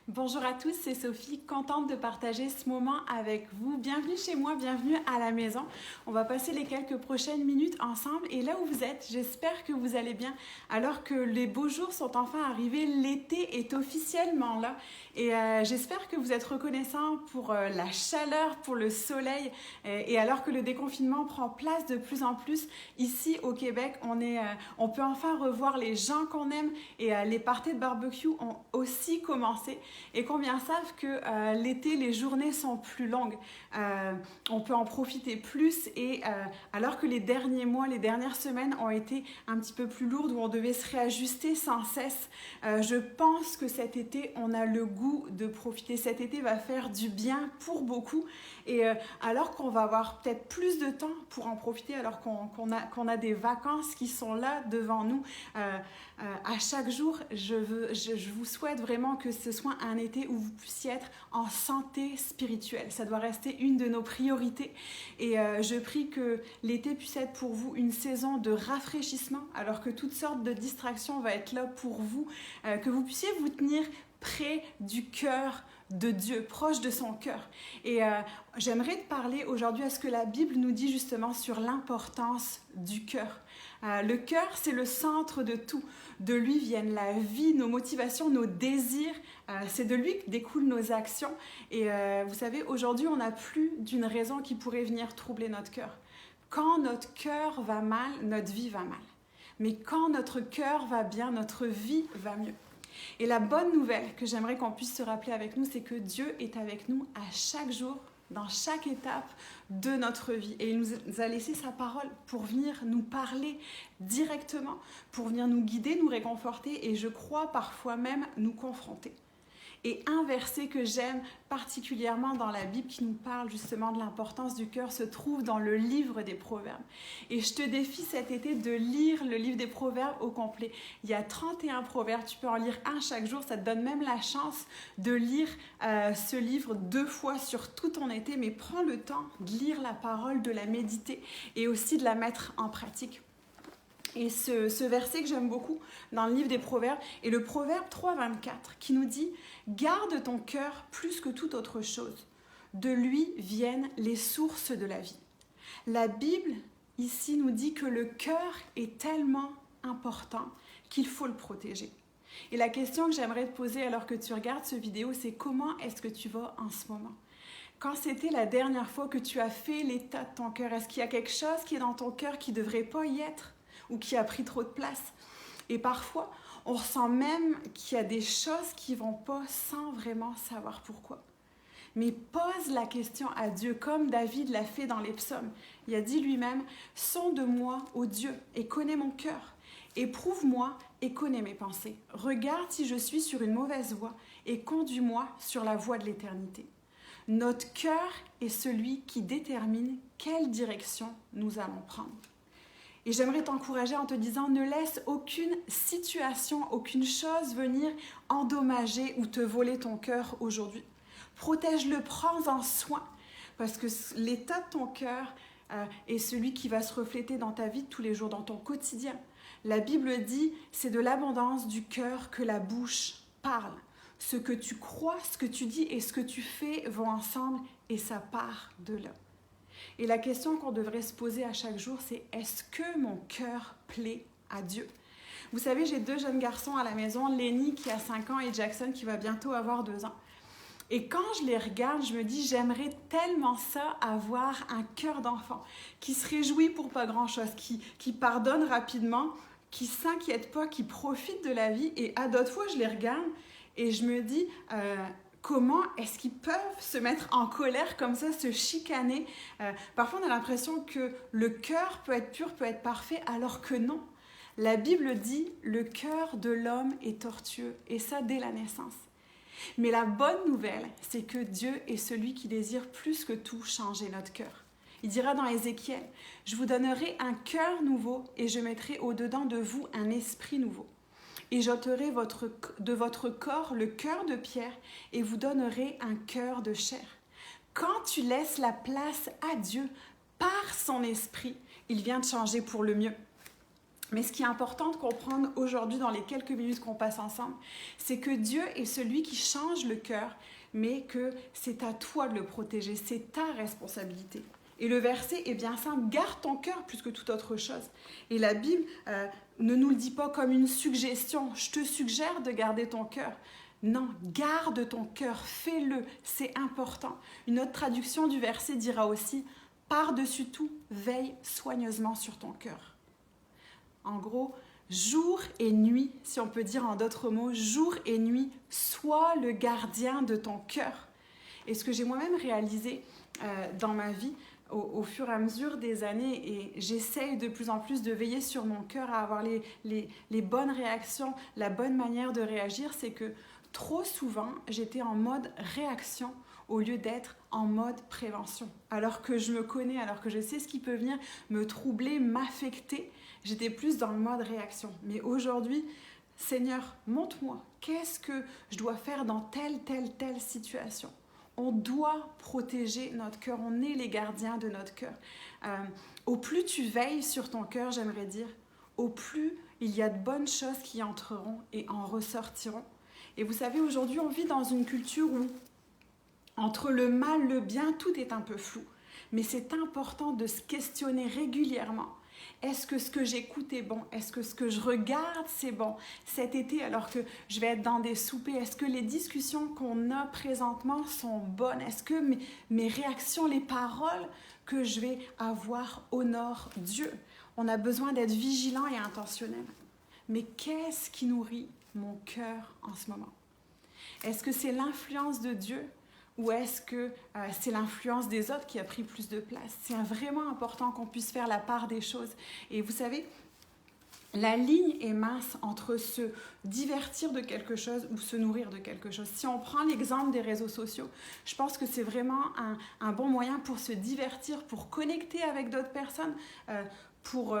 Bonjour à tous, c'est Sophie, contente de partager ce moment avec vous. Bienvenue chez moi, bienvenue à la maison. On va passer les quelques prochaines minutes ensemble et là où vous êtes, j'espère que vous allez bien. Alors que les beaux jours sont enfin arrivés, l'été est officiellement là et j'espère que vous êtes reconnaissants pour la chaleur, pour le soleil et alors que le déconfinement prend place de plus en plus ici au Québec, on peut enfin revoir les gens qu'on aime et les parties de barbecue ont aussi commencé. Et combien savent que l'été, les journées sont plus longues. On peut en profiter plus et alors que les derniers mois, les dernières semaines ont été un petit peu plus lourdes où on devait se réajuster sans cesse, je pense que cet été, on a le goût de profiter. Cet été va faire du bien pour beaucoup et alors qu'on va avoir peut-être plus de temps pour en profiter, alors qu'on a des vacances qui sont là devant nous, à chaque jour, je vous souhaite vraiment que ce soit un été où vous puissiez être en santé spirituelle. Ça doit rester une de nos priorités et je prie que l'été puisse être pour vous une saison de rafraîchissement alors que toutes sortes de distractions vont être là pour vous, que vous puissiez vous tenir près du cœur de Dieu, proche de son cœur. Et j'aimerais te parler aujourd'hui à ce que la Bible nous dit justement sur l'importance du cœur. Le cœur, c'est le centre de tout. De lui viennent la vie, nos motivations, nos désirs. C'est de lui que découlent nos actions. Et vous savez, aujourd'hui, on n'a plus d'une raison qui pourrait venir troubler notre cœur. Quand notre cœur va mal, notre vie va mal. Mais quand notre cœur va bien, notre vie va mieux. Et la bonne nouvelle que j'aimerais qu'on puisse se rappeler avec nous, c'est que Dieu est avec nous à chaque jour, dans chaque étape de notre vie. Et il nous a laissé sa parole pour venir nous parler directement, pour venir nous guider, nous réconforter et je crois parfois même nous confronter. Et un verset que j'aime particulièrement dans la Bible qui nous parle justement de l'importance du cœur se trouve dans le livre des Proverbes. Et je te défie cet été de lire le livre des Proverbes au complet. Il y a 31 proverbes, tu peux en lire un chaque jour, ça te donne même la chance de lire ce livre 2 fois sur tout ton été, mais prends le temps de lire la parole, de la méditer et aussi de la mettre en pratique. Et ce verset que j'aime beaucoup dans le livre des Proverbes est le Proverbe 3,24 qui nous dit « Garde ton cœur plus que toute autre chose. De lui viennent les sources de la vie. » La Bible, ici, nous dit que le cœur est tellement important qu'il faut le protéger. Et la question que j'aimerais te poser alors que tu regardes cette vidéo, c'est comment est-ce que tu vas en ce moment? Quand c'était la dernière fois que tu as fait l'état de ton cœur, est-ce qu'il y a quelque chose qui est dans ton cœur qui ne devrait pas y être? Ou qui a pris trop de place. Et parfois, on ressent même qu'il y a des choses qui ne vont pas sans vraiment savoir pourquoi. Mais pose la question à Dieu, comme David l'a fait dans les psaumes. Il a dit lui-même, « Sonde-moi, ô Dieu, et connais mon cœur. Éprouve-moi et connais mes pensées. Regarde si je suis sur une mauvaise voie et conduis-moi sur la voie de l'éternité. » Notre cœur est celui qui détermine quelle direction nous allons prendre. Et j'aimerais t'encourager en te disant, ne laisse aucune situation, aucune chose venir endommager ou te voler ton cœur aujourd'hui. Protège-le, prends-en soin, parce que l'état de ton cœur est celui qui va se refléter dans ta vie de tous les jours, dans ton quotidien. La Bible dit, c'est de l'abondance du cœur que la bouche parle. Ce que tu crois, ce que tu dis et ce que tu fais vont ensemble et ça part de là. Et la question qu'on devrait se poser à chaque jour, c'est est-ce que mon cœur plaît à Dieu? Vous savez, j'ai 2 jeunes garçons à la maison, Lenny qui a 5 ans et Jackson qui va bientôt avoir 2 ans. Et quand je les regarde, je me dis, j'aimerais tellement ça, avoir un cœur d'enfant qui se réjouit pour pas grand-chose, qui pardonne rapidement, qui s'inquiète pas, qui profite de la vie. Et à d'autres fois, je les regarde et je me dis... Comment est-ce qu'ils peuvent se mettre en colère comme ça, se chicaner? Parfois, on a l'impression que le cœur peut être pur, peut être parfait, alors que non. La Bible dit « le cœur de l'homme est tortueux » et ça dès la naissance. Mais la bonne nouvelle, c'est que Dieu est celui qui désire plus que tout changer notre cœur. Il dira dans Ézéchiel « Je vous donnerai un cœur nouveau et je mettrai au-dedans de vous un esprit nouveau. » Et j'ôterai de votre corps le cœur de pierre et vous donnerai un cœur de chair. Quand tu laisses la place à Dieu par son esprit, il vient te changer pour le mieux. Mais ce qui est important de comprendre aujourd'hui dans les quelques minutes qu'on passe ensemble, c'est que Dieu est celui qui change le cœur, mais que c'est à toi de le protéger, c'est ta responsabilité. Et le verset est bien simple, garde ton cœur plus que toute autre chose. Et la Bible ne nous le dit pas comme une suggestion, je te suggère de garder ton cœur. Non, garde ton cœur, fais-le, c'est important. Une autre traduction du verset dira aussi, par-dessus tout, veille soigneusement sur ton cœur. En gros, jour et nuit, si on peut dire en d'autres mots, jour et nuit, sois le gardien de ton cœur. Et ce que j'ai moi-même réalisé dans ma vie, au fur et à mesure des années, et j'essaye de plus en plus de veiller sur mon cœur, à avoir les bonnes réactions, la bonne manière de réagir, c'est que trop souvent, j'étais en mode réaction au lieu d'être en mode prévention. Alors que je me connais, alors que je sais ce qui peut venir me troubler, m'affecter, j'étais plus dans le mode réaction. Mais aujourd'hui, Seigneur, montre-moi, qu'est-ce que je dois faire dans telle situation? On doit protéger notre cœur, on est les gardiens de notre cœur. Au plus tu veilles sur ton cœur, j'aimerais dire, au plus il y a de bonnes choses qui entreront et en ressortiront. Et vous savez, aujourd'hui, on vit dans une culture où, entre le mal, le bien, tout est un peu flou. Mais c'est important de se questionner régulièrement. Est-ce que ce que j'écoute est bon? Est-ce que ce que je regarde, c'est bon? Cet été, alors que je vais être dans des soupers, est-ce que les discussions qu'on a présentement sont bonnes? Est-ce que mes réactions, les paroles que je vais avoir honorent Dieu? On a besoin d'être vigilant et intentionnel. Mais qu'est-ce qui nourrit mon cœur en ce moment? Est-ce que c'est l'influence de Dieu? Ou est-ce que c'est l'influence des autres qui a pris plus de place? C'est vraiment important qu'on puisse faire la part des choses. Et vous savez, la ligne est mince entre se divertir de quelque chose ou se nourrir de quelque chose. Si on prend l'exemple des réseaux sociaux, je pense que c'est vraiment un bon moyen pour se divertir, pour connecter avec d'autres personnes, pour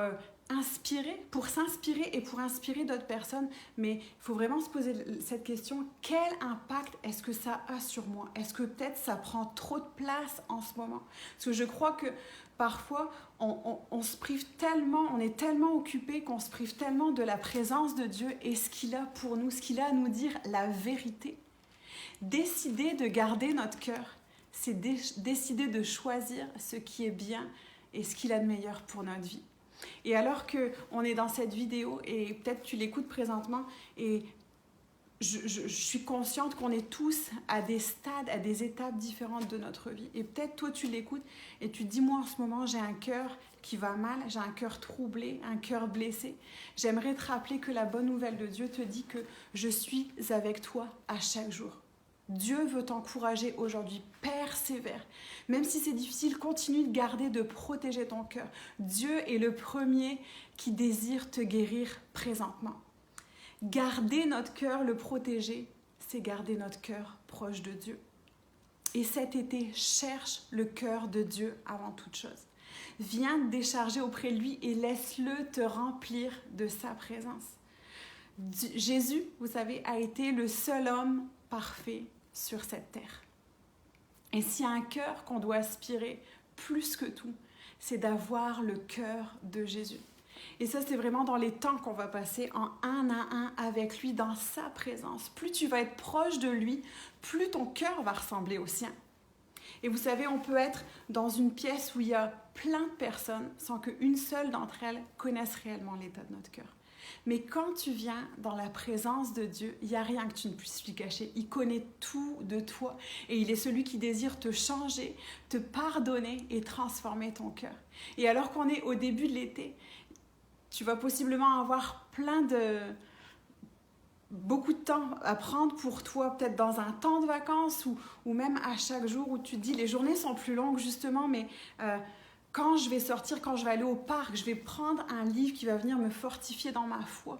s'inspirer et pour inspirer d'autres personnes. Mais il faut vraiment se poser cette question, quel impact est-ce que ça a sur moi? Est-ce que peut-être ça prend trop de place en ce moment? Parce que je crois que parfois on se prive tellement, on est tellement occupé qu'on se prive tellement de la présence de Dieu et ce qu'il a pour nous, ce qu'il a à nous dire, la vérité. Décider de garder notre cœur, c'est décider de choisir ce qui est bien et ce qu'il a de meilleur pour notre vie. Et alors qu'on est dans cette vidéo, et peut-être tu l'écoutes présentement, et je suis consciente qu'on est tous à des stades, à des étapes différentes de notre vie. Et peut-être toi tu l'écoutes et tu te dis, moi en ce moment j'ai un cœur qui va mal, j'ai un cœur troublé, un cœur blessé. J'aimerais te rappeler que la bonne nouvelle de Dieu te dit que je suis avec toi à chaque jour. Dieu veut t'encourager aujourd'hui, persévère. Même si c'est difficile, continue de garder, de protéger ton cœur. Dieu est le premier qui désire te guérir présentement. Garder notre cœur, le protéger, c'est garder notre cœur proche de Dieu. Et cet été, cherche le cœur de Dieu avant toute chose. Viens te décharger auprès de lui et laisse-le te remplir de sa présence. Jésus, vous savez, a été le seul homme parfait sur cette terre. Et s'il y a un cœur qu'on doit aspirer plus que tout, c'est d'avoir le cœur de Jésus. Et ça, c'est vraiment dans les temps qu'on va passer en un à un avec lui, dans sa présence. Plus tu vas être proche de lui, plus ton cœur va ressembler au sien. Et vous savez, on peut être dans une pièce où il y a plein de personnes sans qu'une seule d'entre elles connaisse réellement l'état de notre cœur. Mais quand tu viens dans la présence de Dieu, il n'y a rien que tu ne puisses lui cacher. Il connaît tout de toi et il est celui qui désire te changer, te pardonner et transformer ton cœur. Et alors qu'on est au début de l'été, tu vas possiblement avoir beaucoup de temps à prendre pour toi, peut-être dans un temps de vacances ou même à chaque jour où tu te dis les journées sont plus longues justement, mais quand je vais sortir, quand je vais aller au parc, je vais prendre un livre qui va venir me fortifier dans ma foi.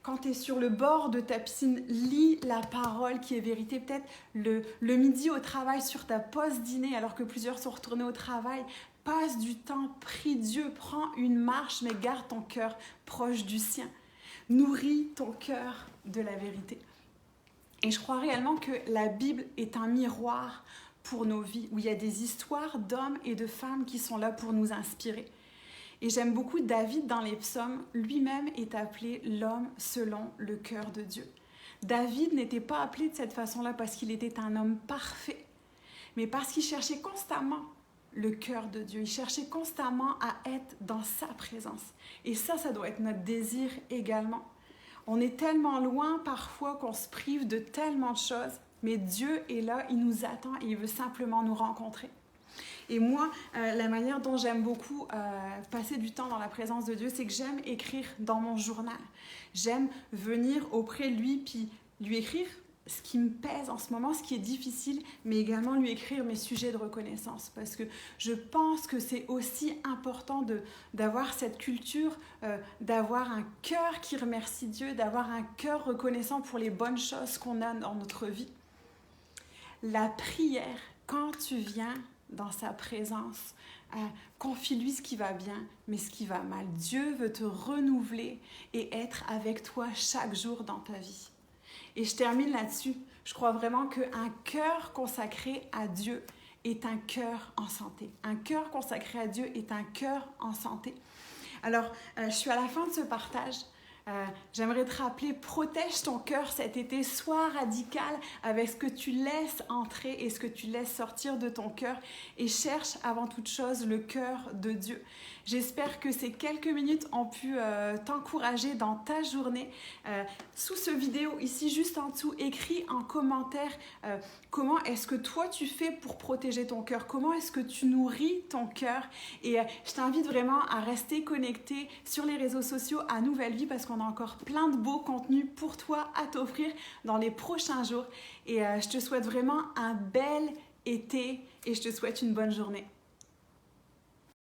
Quand tu es sur le bord de ta piscine, lis la parole qui est vérité. Peut-être le midi au travail, sur ta pause dîner, alors que plusieurs sont retournés au travail, passe du temps, prie Dieu, prends une marche, mais garde ton cœur proche du sien. Nourris ton cœur de la vérité. Et je crois réellement que la Bible est un miroir pour nos vies, où il y a des histoires d'hommes et de femmes qui sont là pour nous inspirer. Et j'aime beaucoup David dans les psaumes, lui-même est appelé l'homme selon le cœur de Dieu. David n'était pas appelé de cette façon-là parce qu'il était un homme parfait, mais parce qu'il cherchait constamment le cœur de Dieu. Il cherchait constamment à être dans sa présence. Et ça doit être notre désir également. On est tellement loin parfois qu'on se prive de tellement de choses, mais Dieu est là, il nous attend et il veut simplement nous rencontrer. Et moi, la manière dont j'aime beaucoup passer du temps dans la présence de Dieu, c'est que j'aime écrire dans mon journal. J'aime venir auprès de lui, puis lui écrire ce qui me pèse en ce moment, ce qui est difficile, mais également lui écrire mes sujets de reconnaissance. Parce que je pense que c'est aussi important d'avoir cette culture, d'avoir un cœur qui remercie Dieu, d'avoir un cœur reconnaissant pour les bonnes choses qu'on a dans notre vie. La prière, quand tu viens dans sa présence, confie-lui ce qui va bien, mais ce qui va mal. Dieu veut te renouveler et être avec toi chaque jour dans ta vie. Et je termine là-dessus. Je crois vraiment qu'un cœur consacré à Dieu est un cœur en santé. Un cœur consacré à Dieu est un cœur en santé. Alors, je suis à la fin de ce partage. J'aimerais te rappeler, protège ton cœur cet été, sois radical avec ce que tu laisses entrer et ce que tu laisses sortir de ton cœur et cherche avant toute chose le cœur de Dieu. J'espère que ces quelques minutes ont pu t'encourager dans ta journée. Sous ce vidéo, ici juste en dessous, écris en commentaire comment est-ce que toi tu fais pour protéger ton cœur, comment est-ce que tu nourris ton cœur. Et je t'invite vraiment à rester connecté sur les réseaux sociaux à Nouvelle Vie parce qu'on a encore plein de beaux contenus pour toi à t'offrir dans les prochains jours. Et je te souhaite vraiment un bel été et je te souhaite une bonne journée.